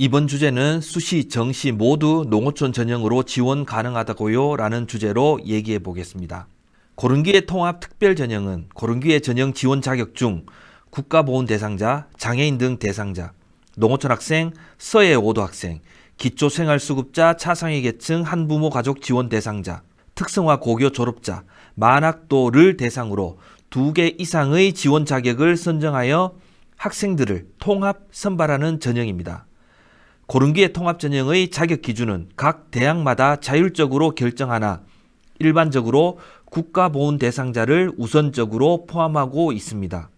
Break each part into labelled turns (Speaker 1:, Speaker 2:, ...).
Speaker 1: 이번 주제는 수시, 정시 모두 농어촌 전형으로 지원 가능하다고요? 라는 주제로 얘기해 보겠습니다. 고른기회 통합 특별 전형은 고른기회 전형 지원 자격 중 국가보훈 대상자, 장애인 등 대상자, 농어촌 학생, 서예 5도 학생, 기초생활수급자, 차상위 계층, 한부모 가족 지원 대상자, 특성화 고교 졸업자, 만학도를 대상으로 2개 이상의 지원 자격을 선정하여 학생들을 통합 선발하는 전형입니다. 고른기회 통합 전형의 자격 기준은 각 대학마다 자율적으로 결정하나 일반적으로 국가보훈 대상자를 우선적으로 포함하고 있습니다.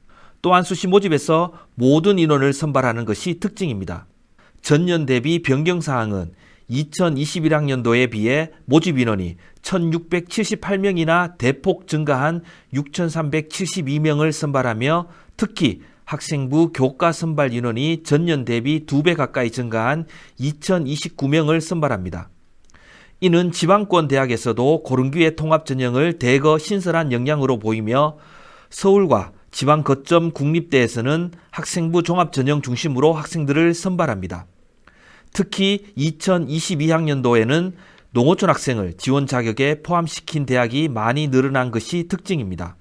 Speaker 1: 또한 수시 모집에서 모든 인원을 선발하는 것이 특징입니다. 전년 대비 변경사항은 2021학년도에 비해 모집 인원이 1678명이나 대폭 증가한 6372명을 선발하며 특히 학생부 교과 선발 인원이 전년 대비 2배 가까이 증가한 2029명을 선발합니다. 이는 지방권 대학에서도 고른기회 통합 전형을 대거 신설한 영향으로 보이며 서울과 지방 거점 국립대에서는 학생부 종합 전형 중심으로 학생들을 선발합니다. 특히 2022학년도에는 농어촌 학생을 지원 자격에 포함시킨 대학이 많이 늘어난 것이 특징입니다.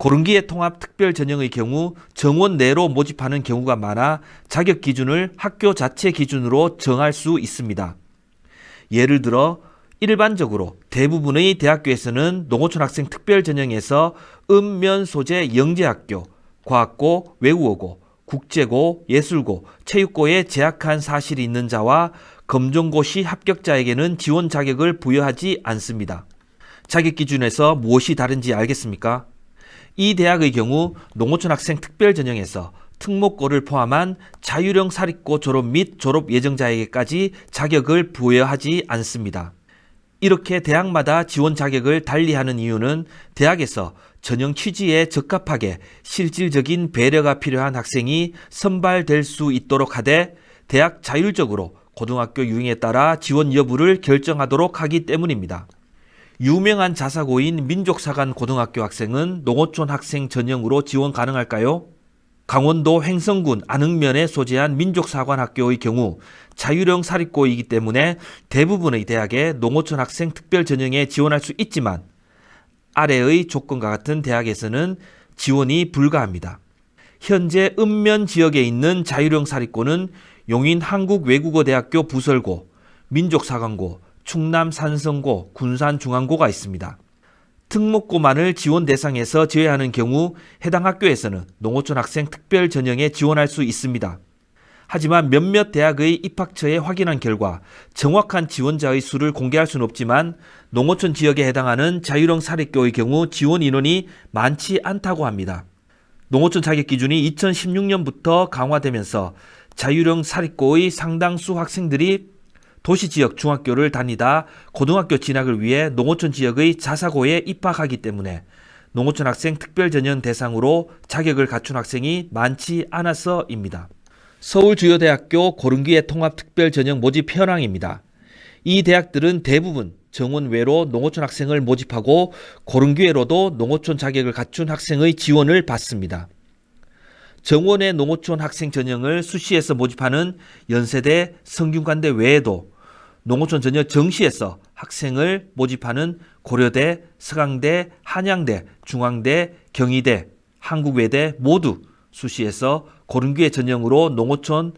Speaker 1: 고른기회 통합 특별 전형의 경우 정원 내로 모집하는 경우가 많아 자격 기준을 학교 자체 기준으로 정할 수 있습니다. 예를 들어 일반적으로 대부분의 대학교에서는 농어촌 학생 특별 전형에서 읍면 소재 영재학교, 과학고, 외국어고, 국제고, 예술고, 체육고에 재학한 사실이 있는 자와 검정고시 합격자에게는 지원 자격을 부여하지 않습니다. 자격 기준에서 무엇이 다른지 알겠습니까? 이 대학의 경우 농어촌 학생 특별 전형에서 특목고를 포함한 자율형 사립고 졸업 및 졸업 예정자에게까지 자격을 부여하지 않습니다. 이렇게 대학마다 지원 자격을 달리하는 이유는 대학에서 전형 취지에 적합하게 실질적인 배려가 필요한 학생이 선발될 수 있도록 하되 대학 자율적으로 고등학교 유형에 따라 지원 여부를 결정하도록 하기 때문입니다. 유명한 자사고인 민족사관 고등학교 학생은 농어촌 학생 전형으로 지원 가능할까요? 강원도 횡성군 안흥면에 소재한 민족사관학교의 경우 자율형 사립고이기 때문에 대부분의 대학에 농어촌 학생 특별 전형에 지원할 수 있지만 아래의 조건과 같은 대학에서는 지원이 불가합니다. 현재 읍면 지역에 있는 자율형 사립고는 용인 한국외국어대학교 부설고, 민족사관고, 충남 산성고, 군산중앙고가 있습니다. 특목고만을 지원 대상에서 제외하는 경우 해당 학교에서는 농어촌 학생 특별 전형에 지원할 수 있습니다. 하지만 몇몇 대학의 입학처에 확인한 결과 정확한 지원자의 수를 공개할 수는 없지만 농어촌 지역에 해당하는 자율형 사립고의 경우 지원 인원이 많지 않다고 합니다. 농어촌 자격 기준이 2016년부터 강화되면서 자율형 사립고의 상당수 학생들이 도시지역 중학교를 다니다 고등학교 진학을 위해 농어촌 지역의 자사고에 입학하기 때문에 농어촌 학생 특별전형 대상으로 자격을 갖춘 학생이 많지 않아서입니다. 서울주요대학교 고른기회 통합특별전형 모집 현황입니다. 이 대학들은 대부분 정원 외로 농어촌 학생을 모집하고 고른기회로도 농어촌 자격을 갖춘 학생의 지원을 받습니다. 정원의 농어촌 학생 전형을 수시에서 모집하는 연세대, 성균관대 외에도 농어촌 전형 정시에서 학생을 모집하는 고려대, 서강대, 한양대, 중앙대, 경희대, 한국외대 모두 수시에서 고른기회 전형으로 농어촌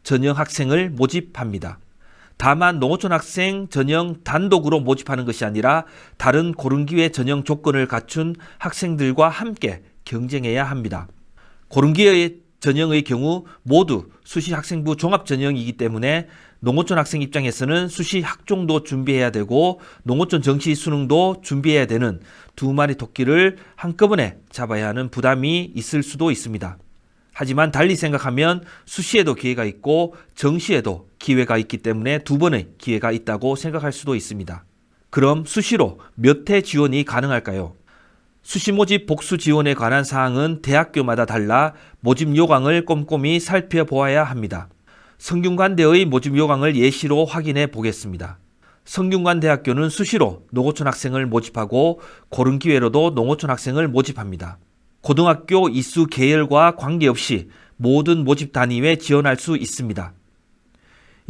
Speaker 1: 전형 학생을 모집합니다. 다만 농어촌 학생 전형 단독으로 모집하는 것이 아니라 다른 고른기회 전형 조건을 갖춘 학생들과 함께 경쟁해야 합니다. 고른기회 전형의 경우 모두 수시 학생부 종합 전형이기 때문에 농어촌 학생 입장에서는 수시 학종도 준비해야 되고 농어촌 정시 수능도 준비해야 되는 두 마리 토끼를 한꺼번에 잡아야 하는 부담이 있을 수도 있습니다. 하지만 달리 생각하면 수시에도 기회가 있고 정시에도 기회가 있기 때문에 두 번의 기회가 있다고 생각할 수도 있습니다. 그럼 수시로 몇 회 지원이 가능할까요? 수시 모집 복수 지원에 관한 사항은 대학교마다 달라 모집 요강을 꼼꼼히 살펴보아야 합니다. 성균관대의 모집 요강을 예시로 확인해 보겠습니다. 성균관대학교는 수시로 농어촌 학생을 모집하고 고른기회로도 농어촌 학생을 모집합니다. 고등학교 이수 계열과 관계없이 모든 모집 단위에 지원할 수 있습니다.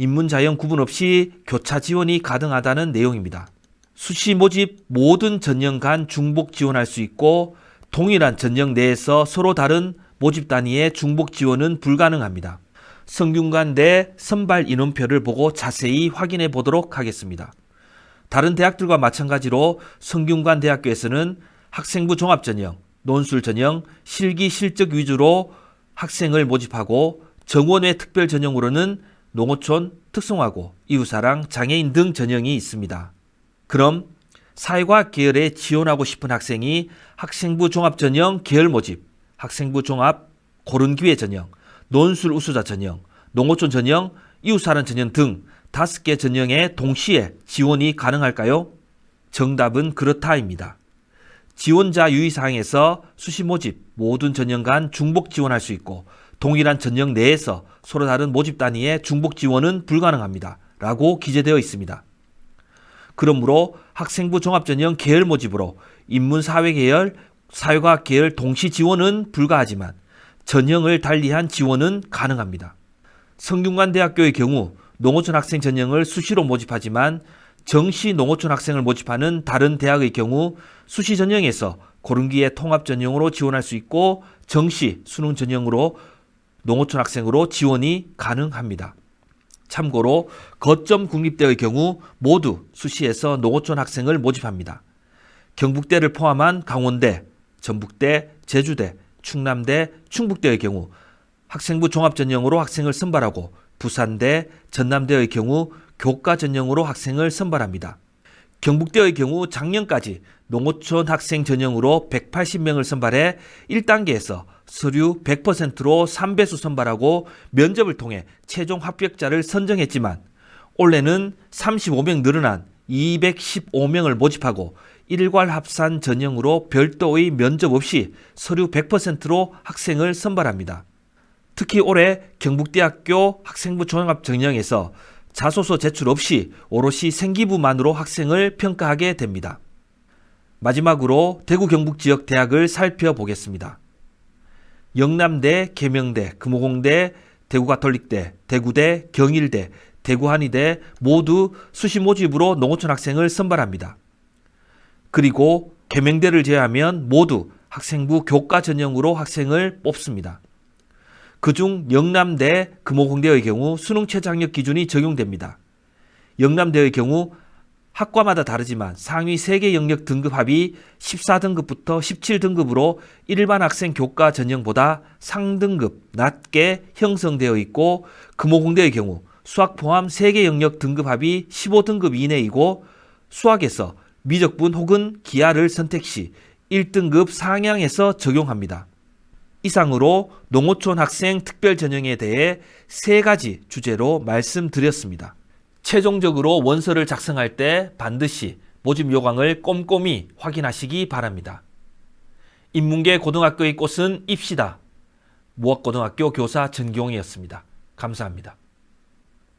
Speaker 1: 인문자형 구분 없이 교차 지원이 가능하다는 내용입니다. 수시 모집 모든 전형 간 중복 지원할 수 있고 동일한 전형 내에서 서로 다른 모집 단위의 중복 지원은 불가능합니다. 성균관 내 선발 인원표를 보고 자세히 확인해 보도록 하겠습니다. 다른 대학들과 마찬가지로 성균관 대학교에서는 학생부 종합전형, 논술전형, 실기 실적 위주로 학생을 모집하고 정원외 특별전형으로는 농어촌, 특성화고, 이웃사랑, 장애인 등 전형이 있습니다. 그럼 사회과학 계열에 지원하고 싶은 학생이 학생부 종합전형 계열 모집, 학생부 종합 고른기회 전형, 논술 우수자 전형, 농어촌 전형, 이웃사랑 전형 등 5개 전형에 동시에 지원이 가능할까요? 정답은 그렇다입니다. 지원자 유의사항에서 수시 모집 모든 전형 간 중복 지원할 수 있고 동일한 전형 내에서 서로 다른 모집 단위의 중복 지원은 불가능합니다. 라고 기재되어 있습니다. 그러므로 학생부 종합전형 계열 모집으로 인문사회 계열, 사회과학 계열 동시 지원은 불가하지만 전형을 달리한 지원은 가능합니다. 성균관대학교의 경우 농어촌 학생 전형을 수시로 모집하지만 정시 농어촌 학생을 모집하는 다른 대학의 경우 수시 전형에서 고른기회 통합 전형으로 지원할 수 있고 정시 수능 전형으로 농어촌 학생으로 지원이 가능합니다. 참고로 거점 국립대의 경우 모두 수시에서 농어촌 학생을 모집합니다. 경북대를 포함한 강원대, 전북대, 제주대, 충남대, 충북대의 경우 학생부 종합 전형으로 학생을 선발하고 부산대, 전남대의 경우 교과 전형으로 학생을 선발합니다. 경북대의 경우 작년까지 농어촌 학생 전형으로 180명을 선발해 1단계에서 서류 100%로 3배수 선발하고 면접을 통해 최종 합격자를 선정했지만 올해는 35명 늘어난 215명을 모집하고 일괄 합산 전형으로 별도의 면접 없이 서류 100%로 학생을 선발합니다. 특히 올해 경북대학교 학생부 종합 전형에서 자소서 제출 없이 오롯이 생기부만으로 학생을 평가하게 됩니다. 마지막으로 대구 경북 지역 대학을 살펴보겠습니다. 영남대, 계명대, 금호공대, 대구가톨릭대, 대구대, 경일대, 대구한의대 모두 수시 모집으로 농어촌 학생을 선발합니다. 그리고 계명대를 제외하면 모두 학생부 교과 전형으로 학생을 뽑습니다. 그중 영남대, 금호공대의 경우 수능 최저학력 기준이 적용됩니다. 영남대의 경우 학과마다 다르지만 상위 3개 영역 등급 합이 14등급부터 17등급으로 일반 학생 교과 전형보다 상등급 낮게 형성되어 있고 금호공대의 경우 수학 포함 3개 영역 등급 합이 15등급 이내이고 수학에서 미적분 혹은 기하를 선택 시 1등급 상향해서 적용합니다. 이상으로 농어촌 학생 특별 전형에 대해 3가지 주제로 말씀드렸습니다. 최종적으로 원서를 작성할 때 반드시 모집 요강을 꼼꼼히 확인하시기 바랍니다. 인문계 고등학교의 꽃은 입시다. 무학고등학교 교사 전경이었습니다. 감사합니다.